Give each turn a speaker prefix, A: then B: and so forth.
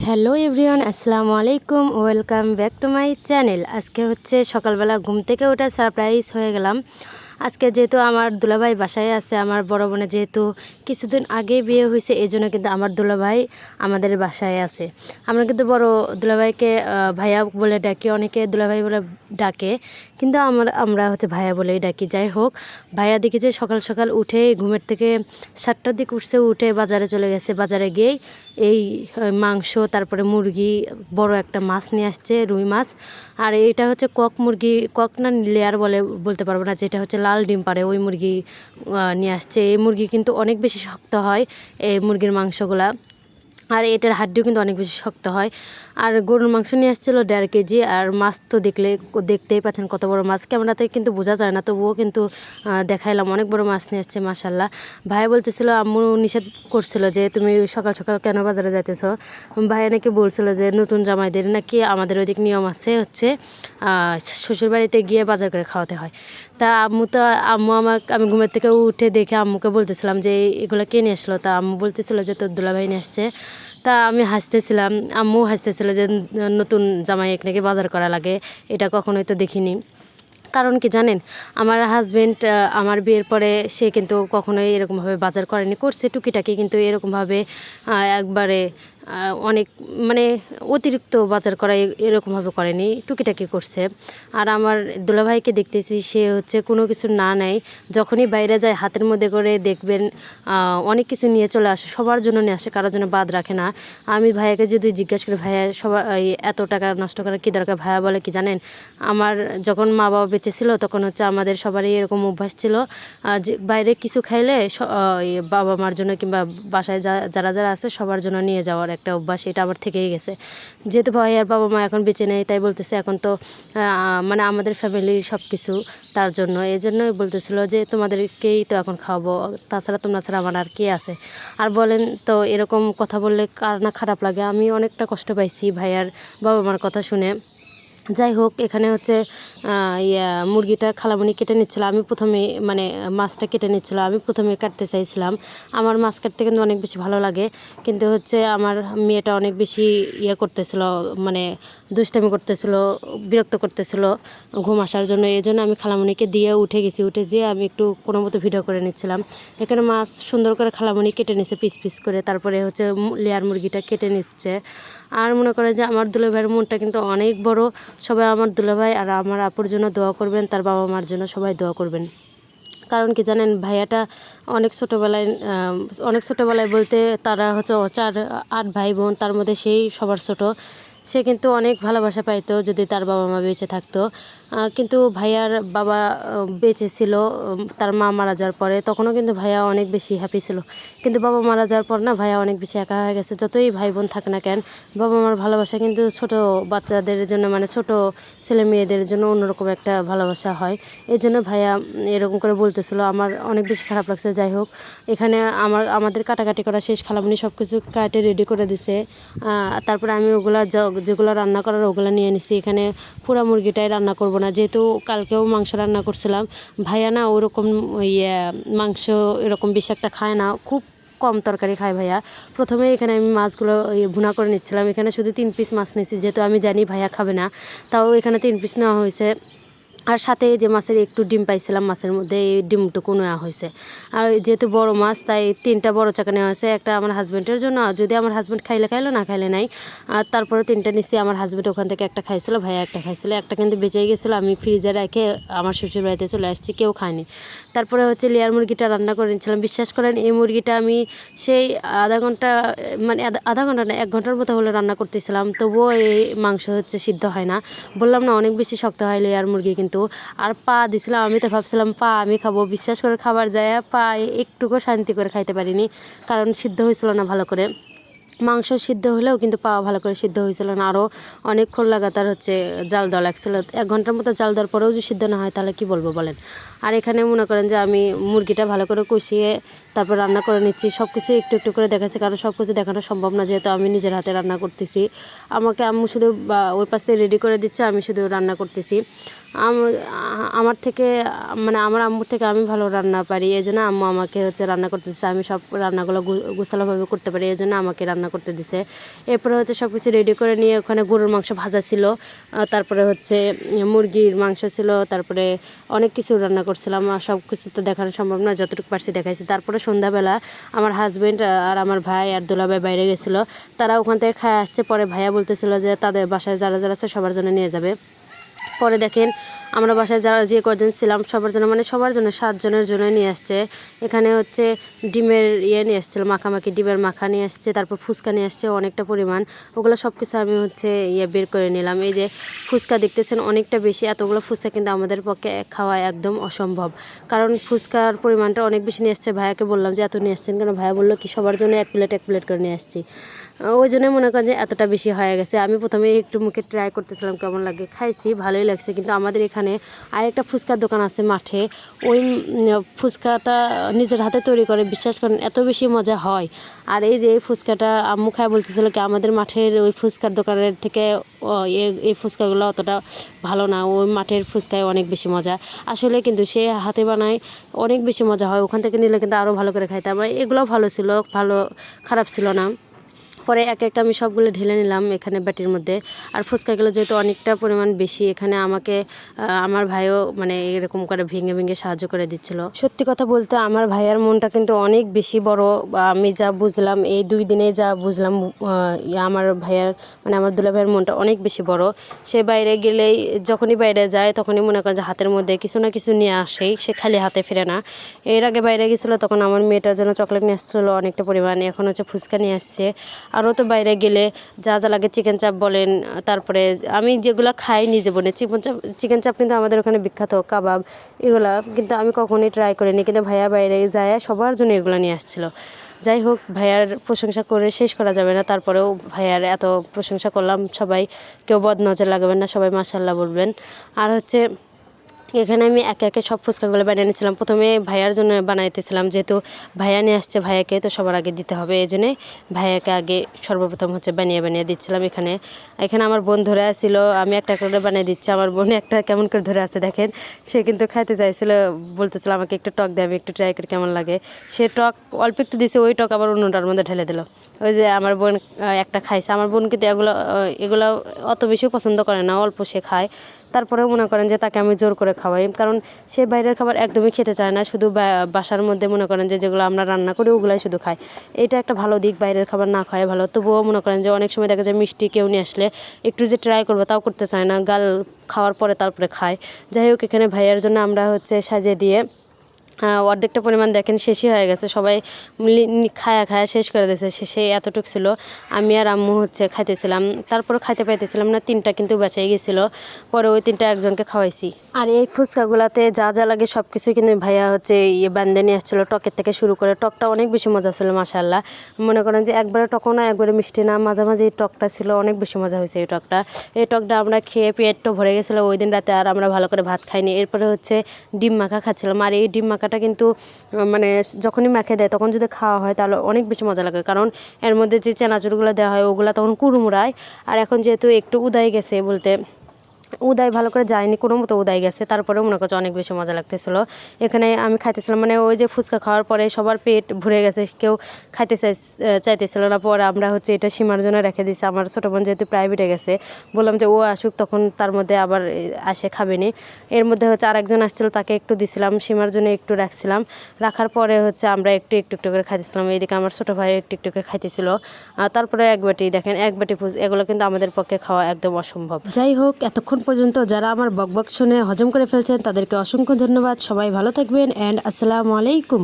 A: Hello everyone, আসসালামু আলাইকুম। Welcome back to my channel. আজকে হচ্ছে সকালবেলা ঘুম থেকে ওঠা সারপ্রাইজ হয়ে গেলাম। আজকে যেহেতু আমার দুলাভাই বাসায় আছে, আমার বড় বোনের যেহেতু কিছুদিন আগে বিয়ে হয়েছে, এই জন্য কিন্তু আমার দুলাভাই আমাদের বাসায় আছে। আমরা কিন্তু বড় দুলাভাইকে ভাইয়া বলে ডাকি, অনেকে দুলাভাই বলে ডাকে, কিন্তু আমরা হচ্ছে ভাইয়া বলেই ডাকি। যাই হোক, ভাইয়া দেখি যে সকাল সকাল উঠে ঘুমের থেকে 7টার দিকে উঠছে, উঠে বাজারে চলে গেছে। বাজারে গিয়েই এই মাংস, তারপরে মুরগি, বড় একটা মাছ নিয়ে আসছে, রুই মাছ। আর এটা হচ্ছে কক মুরগি, কক না লেয়ার বলতে পারবো না, যেটা হচ্ছে লাল ডিম পারে ওই মুরগি নিয়ে আসছে। এই মুরগি কিন্তু অনেক বেশি শক্ত হয়, এই মুরগির মাংসগুলা। আর এটার হাড্ডিও কিন্তু অনেক বেশি শক্ত হয়। আর গরুর মাংস নিয়ে আসছিলো 1.5 কেজি। আর মাছ তো দেখতেই পাচ্ছেন কত বড় মাছ, ক্যামেরাতে কিন্তু বোঝা যায় না, তবুও কিন্তু দেখাইলাম অনেক বড় মাছ নিয়ে আসছে মাশাল্লাহ। ভাই বলতেছিল, আম্মু নিষেধ করছিল যে তুমি সকাল সকাল কেন বাজারে যাইতেছ। ভাইয়া নাকি বলছিল যে নতুন জামাইদের নাকি আমাদের ওইদিক নিয়ম আছে, হচ্ছে শ্বশুরবাড়িতে গিয়ে বাজার করে খাওয়াতে হয়। তা আম্মু আমি ঘুমের থেকে উঠে দেখে আম্মুকে বলতেছিলাম যে এগুলো কে নিয়ে আসলো। তা আম্মু বলতেছিল যে তোর দুলাভাই নিয়ে আসছে। তা আমি হাসতেছিলাম, আম্মু হাসতেছিল যে নতুন জামাই নাকি বাজার করা লাগে, এটা কখনোই তো দেখিনি। কারণ কি জানেন, আমার হাজবেন্ড আমার বিয়ের পরে সে কিন্তু কখনোই এরকমভাবে বাজার করেনি, করছে টুকিটাকি, কিন্তু এরকমভাবে একবারে অনেক মানে অতিরিক্ত বাজার করা এরকমভাবে করেনি, টুকিটাকি করছে। আর আমার দুলাভাইকে দেখতেছি সে হচ্ছে কোনো কিছু না নেয়, যখনই বাইরে যায় হাতের মধ্যে করে দেখবেন অনেক কিছু নিয়ে চলে আসে, সবার জন্য নিয়ে আসে, কারোর জন্য বাদ রাখে না। আমি ভাইয়াকে যদি জিজ্ঞাসা করি ভাইয়া সবার এত টাকা নষ্ট করার কী দরকার, ভাইয়া বলে কি জানেন, আমার যখন মা বাবা বেঁচে ছিল তখন হচ্ছে আমাদের সবারই এরকম অভ্যাস ছিল যে বাইরে কিছু খাইলে বাবা মার জন্য কিংবা বাসায় যারা যারা আছে সবার জন্য নিয়ে যাওয়ার একটা অভ্যাস, এটা আমার থেকেই গেছে। যেহেতু ভাইয়ার বাবা মা এখন বেঁচে নেই, তাই বলতেছে এখন তো মানে আমাদের ফ্যামিলির সব কিছু তার জন্য, এই জন্যই বলতেছিল যে তোমাদেরকেই তো এখন খাওয়াবো, তাছাড়া তোমরা ছাড়া আমার আর কে আছে। আর বলেন তো, এরকম কথা বললে কার না খারাপ লাগে। আমি অনেকটা কষ্ট পাইছি ভাইয়ার বাবা মার কথা শুনে। যাই হোক, এখানে হচ্ছে মুরগিটা খালামণি কেটে নিচ্ছিল। আমি প্রথমে মানে মাছটা কেটে নিচ্ছিল, আমি প্রথমে কাটতে চাইছিলাম। আমার মাছ কাটতে কিন্তু অনেক বেশি ভালো লাগে, কিন্তু হচ্ছে আমার মেয়েটা অনেক বেশি করতেছিল, মানে দুষ্টামি করতেছিল, বিরক্ত করতেছিল ঘুম আসার জন্য। এই জন্য আমি খালামণিকে দিয়ে উঠে গেছি, উঠে যেয়ে আমি একটু কোনো মতো ভিডিও করে নিচ্ছিলাম। এখানে মাছ সুন্দর করে খালামণি কেটে নিচ্ছে পিস পিস করে, তারপরে হচ্ছে লেয়ার মুরগিটা কেটে নিচ্ছে। আর মনে করে যে আমার দুলাভাইয়ের মনটা কিন্তু অনেক বড়। সবাই আমার দুলাভাই আর আমার আপুর জন্য দোয়া করবেন, তার বাবা মার জন্য সবাই দোয়া করবেন। কারণ কি জানেন, ভাইয়াটা অনেক ছোটোবেলায় বলতে তারা হচ্ছে 8 ভাই বোন, তার মধ্যে সেই সবার ছোট। সে কিন্তু অনেক ভালোবাসা পাইতো যদি তার বাবা মা বেঁচে থাকতো। কিন্তু ভাইয়ার বাবা বেঁচে ছিল, তার মা মারা যাওয়ার পরে, তখনও কিন্তু ভাইয়া অনেক বেশি হ্যাপি ছিল। কিন্তু বাবা মারা যাওয়ার পর না, ভাইয়া অনেক বেশি একা হয়ে গেছে। যতই ভাই বোন থাকে না কেন, বাবা মার ভালোবাসা কিন্তু ছোট বাচ্চাদের জন্য, মানে ছোট ছেলে মেয়েদের জন্য অন্যরকম একটা ভালোবাসা হয়। এই জন্য ভাইয়া এরকম করে বলতেছিল, আমার অনেক বেশি খারাপ লাগছে। যাই হোক, এখানে আমাদের কাটাকাটি করা শেষ, খালামণি সব কিছু কাটে রেডি করে দিছে। তারপরে আমি ওগুলা যেগুলো রান্না করার ওগুলো নিয়ে নিছি। এখানে পুরা মুরগিটাই রান্না করব না, যেহেতু কালকেও মাংস রান্না করছিলাম। ভাইয়া না ওরকম মাংস এরকম বেশি একটা খায় না, খুব কম তরকারি খায় ভাইয়া। প্রথমে এখানে আমি মাছগুলো ভুনা করে নিচ্ছিলাম। এখানে শুধু 3 পিস মাছ নিয়েছি, যেহেতু আমি জানি ভাইয়া খাবে না, তাও এখানে 3 পিস নেওয়া হয়েছে। আর সাথে যে মাছের একটু ডিম পাইছিলাম, মাছের মধ্যে এই ডিমটুকু নেওয়া হয়েছে। আর যেহেতু বড় মাছ, তাই 3টা বড় চাকা নেওয়া হয়েছে, একটা আমার হাজব্যান্ডের জন্য, যদি আমার হাজব্যান্ড খাইলো না খাইলে নাই। আর তারপরে 3টা নিচ্ছি। আমার হাজব্যান্ড ওখান থেকে একটা খাইছিল, ভাইয়া একটা খাইছিল, একটা কিন্তু বেঁচে গেছিলো, আমি ফ্রিজে রেখে আমার শ্বশুর বাড়িতে চলে আসছি, কেউ খায়নি। তারপরে হচ্ছে লেয়ার মুরগিটা রান্না করে নিচ্ছিলাম। বিশ্বাস করেন, এই মুরগিটা আমি সেই আধা ঘন্টা, মানে আধা ঘন্টা না 1 ঘন্টার মতো হলে রান্না করতেছিলাম, তবুও এই মাংস হচ্ছে সিদ্ধ হয় না। বললাম না, অনেক বেশি শক্ত হয় লেয়ার মুরগি কিন্তু। আর পা দিছিলাম, আমি তো ভাবছিলাম পা আমি খাবো, বিশ্বাস করে খাবার যায় পা একটুকু শান্তি করে খাইতে পারিনি, কারণ সিদ্ধ হয়েছিল না ভালো করে। মাংস সিদ্ধ হলেও কিন্তু পা ভালো করে সিদ্ধ হয়েছিল না, আরও অনেকক্ষণ লাগাতার হচ্ছে জাল দেওয়া লাগছিল। 1 ঘন্টার মতো জাল দেওয়ার পরেও যদি সিদ্ধ না হয় তাহলে কি বলবো বলেন। আর এখানে মনে করেন যে আমি মুরগিটা ভালো করে কষিয়ে তারপর রান্না করে নিচ্ছি। সব কিছু একটু একটু করে দেখাচ্ছি, কারণ সব কিছু দেখানো সম্ভব না, যেহেতু আমি নিজের হাতে রান্না করতেছি। আমাকে আম্মু শুধু ওই পাশ থেকে রেডি করে দিচ্ছে, আমি শুধু রান্না করতেছি। আমার থেকে মানে আমার আম্মুর থেকে আমি ভালো রান্না পারি, এই জন্য আম্মু আমাকে হচ্ছে রান্না করতে দিচ্ছে। আমি সব রান্নাগুলো গোছালোভাবে করতে পারি, এই জন্য আমাকে রান্না করতে দিছে। এরপরে হচ্ছে সব কিছু রেডি করে নিয়ে ওখানে গরুর মাংস ভাজা ছিল, তারপরে হচ্ছে মুরগির মাংস ছিল, তারপরে অনেক কিছু রান্না করছিলাম। সব কিছু তো দেখানো সম্ভব না, যতটুকু পারছি দেখাইছি। তারপরে সন্ধ্যাবেলা আমার হাজব্যান্ড আর আমার ভাই আর দুলাভাই বাইরে গেছিলো, তারা ওখান থেকে খায় আসছে। পরে ভাইয়া বলতেছিল যে তাদের বাসায় যারা যারা আছে সবার জন্য নিয়ে যাবে। পরে দেখেন আমরা বাসায় যারা যে কজন ছিলাম সবার জন্য, মানে সবার জন্য 7 জনের জন্য নিয়ে আসছে। এখানে হচ্ছে ডিমের নিয়ে আসছিল, মাখামাখি ডিমের মাখা নিয়ে আসছে, তারপর ফুচকা নিয়ে আসছে অনেকটা পরিমাণ। ওগুলো সব কিছু আমি হচ্ছে বের করে নিলাম। এই যে ফুচকা দেখতেছেন অনেকটা বেশি, এতগুলো ফুচকা কিন্তু আমাদের পক্ষে খাওয়া একদম অসম্ভব, কারণ ফুচকার পরিমাণটা অনেক বেশি নিয়ে আসছে। ভাইয়াকে বললাম যে এত নিয়ে আসছেন কেন? ভাইয়া বললো কি সবার জন্য এক প্লেট করে নিয়ে আসছি। ওই জন্য মনে করেন যে এতটা বেশি হয়ে গেছে। আমি প্রথমে একটু মুখে ট্রাই করতেছিলাম কেমন লাগে, খাইছি, ভালোই লাগছে। কিন্তু আমাদের এখানে আরেকটা ফুচকার দোকান আছে মাঠে, ওই ফুচকাটা নিজের হাতে তৈরি করে, বিশ্বাস করেন এত বেশি মজা হয়। আর এই যে এই ফুচকাটা আম্মু খায় বলতেছিল কি আমাদের মাঠের ওই ফুচকার দোকানের থেকে এই ফুচকাগুলো অতটা ভালো না, ওই মাঠের ফুচকায় অনেক বেশি মজা। আসলে কিন্তু সে হাতে বানায়, অনেক বেশি মজা হয়। ওখান থেকে নিলে কিন্তু আরও ভালো করে খাইতাম। এগুলো ভালো ছিল, খারাপ ছিল না। পরে এক একটা আমি সবগুলো ঢেলে নিলাম এখানে বাটির মধ্যে। আর ফুচকাগুলো যেহেতু অনেকটা পরিমাণ বেশি, এখানে আমাকে আমার ভাইও মানে এরকম করে ভেঙে ভেঙে সাহায্য করে দিচ্ছিল। সত্যি কথা বলতে আমার ভাইয়ার মনটা কিন্তু অনেক বেশি বড়। আমি যা বুঝলাম এই 2 দিনে যা বুঝলাম, আমার ভাইয়ার মানে আমার দুলা ভাইয়ের মনটা অনেক বেশি বড়। সে বাইরে গেলেই, যখনই বাইরে যায় তখনই মনে করে যে হাতের মধ্যে কিছু না কিছু নিয়ে আসেই, সে খালি হাতে ফিরে না। এর আগে বাইরে গেছিলো তখন আমার মেয়েটার জন্য চকলেট নিয়ে আসছিলো অনেকটা পরিমাণে, এখন হচ্ছে ফুচকা নিয়ে আসছে। আরও তো বাইরে গেলে যা যা লাগে, চিকেন চাপ বলেন, তারপরে আমি যেগুলো খাই নিজে বলে চিকেন চাপ কিন্তু আমাদের ওখানে বিখ্যাত, কাবাব, এগুলা কিন্তু আমি কখনোই ট্রাই করিনি। কিন্তু ভাইয়া বাইরে যায় সবার জন্য এগুলো নিয়ে আসছিলো। যাই হোক, ভাইয়ার প্রশংসা করে শেষ করা যাবে না, তারপরেও ভাইয়ার এত প্রশংসা করলাম। সবাই কেউ বদনজর লাগাবেন না, সবাই মাশাআল্লাহ বলবেন। আর হচ্ছে এখানে আমি একে একে সব ফুচকাগুলো বানিয়ে নিচ্ছিলাম। প্রথমে ভাইয়ার জন্য বানাইতেছিলাম, যেহেতু ভাইয়া নিয়ে আসছে, ভাইয়াকে তো সবার আগে দিতে হবে, এই জন্যে ভাইয়াকে আগে সর্বপ্রথম হচ্ছে বানিয়ে দিচ্ছিলাম। এখানে আমার বোন ধরে আসছিল, আমি একটা করে বানিয়ে দিচ্ছি। আমার বোন একটা কেমন করে ধরে আছে দেখেন, সে কিন্তু খাইতে চাইছিল, বলতেছিল আমাকে একটু টক দিয়ে, আমি একটু ট্রাই করি কেমন লাগে। সে টক অল্প একটু দিছে, ওই টক আবার অন্যটার মধ্যে ঢেলে দিল। ওই যে আমার বোন একটা খাইছে। আমার বোন কিন্তু এগুলো অত বেশি পছন্দ করে না, অল্প সে খায়। তারপরেও মনে করেন যে তাকে আমি জোর করে খাওয়াই, কারণ সে বাইরের খাবার একদমই খেতে চায় না, শুধু বাসার মধ্যে মনে করেন যে যেগুলো আমরা রান্না করি ওগুলাই শুধু খায়। এটা একটা ভালো দিক, বাইরের খাবার না খাওয়াই ভালো। তবুও মনে করেন যে অনেক সময় দেখা যায় মিষ্টি কেউ নিয়ে আসলে একটু যে ট্রাই করবো তাও করতে চায় না, গাল খাওয়ার পরে তারপরে খায়। যাই হোক, এখানে ভাইয়ার জন্য আমরা হচ্ছে সাজিয়ে দিয়ে অর্ধেকটা পরিমাণ দেখেন শেষই হয়ে গেছে, সবাই খায়া শেষ করে দিয়েছে। শেষে এতটুকু ছিল, আমি আর আম্মু হচ্ছে খাইতেছিলাম। তারপরে খাইতে পাইতেছিলাম না, 3টা কিন্তু বেঁচেই গেছিলো। পরে ওই 3টা একজনকে খাওয়াইছি। আর এই ফুচকাগুলাতে যা যা লাগে সব কিছুই কিন্তু ভাইয়া হচ্ছে বান্ধে নিয়ে আসছিলো, টকের থেকে শুরু করে। টকটা অনেক বেশি মজা ছিল মাশাআল্লাহ। মনে করেন যে একবারে টকও না, একবারে মিষ্টি না, মাঝামাঝি এই টকটা ছিল, অনেক বেশি মজা হয়েছে এই টকটা আমরা খেয়ে পেটটা ভরে গেছিলো ওই দিন রাতে। আর আমরা ভালো করে ভাত খাইনি। এরপরে হচ্ছে ডিম মাখা খাচ্ছিলাম। আর এই ডিম মাখাটা কিন্তু মানে যখনই মাখে দেয় তখন যদি খাওয়া হয় তাহলে অনেক বেশি মজা লাগে, কারণ এর মধ্যে যে চানাচুরগুলো দেওয়া হয় ওগুলো তখন কুড়মুড়ায়। আর এখন যেহেতু একটু উদাই গেছে, বলতে উদয় ভালো করে যায়নি, কোনো মতো উদয় গেছে, তারপরেও মনে করছে অনেক বেশি মজা লাগতেছিল। এখানে আমি খাইতেছিলাম, মানে ওই যে ফুচকা খাওয়ার পরে সবার পেট ভরে গেছে, কেউ খাইতে চাইতেছিল না। পরে আমরা হচ্ছে এটা সীমার জন্য রেখে দিয়েছি। আমার ছোটো বোন যেহেতু প্রাইভেটে গেছে, বললাম যে ও আসুক, তখন তার মধ্যে আবার আসে খাবেনি। এর মধ্যে হচ্ছে আরেকজন আসছিল, তাকে একটু দিছিলাম, সীমার জন্য একটু রাখছিলাম। রাখার পরে হচ্ছে আমরা একটু করে খাইতেছিলাম। এইদিকে আমার ছোটো ভাই একটু করে খাইতেছিল। তারপরে এক বাটি দেখেন, এক বাটি এগুলো কিন্তু আমাদের পক্ষে খাওয়া একদম অসম্ভব। যাই হোক, এতক্ষণ পর্যন্ত যারা আমার বকবক শুনে হজম করে ফেলছেন তাদেরকে অসংখ্য ধন্যবাদ। সবাই ভালো থাকবেন, অ্যান্ড আসসালামু আলাইকুম।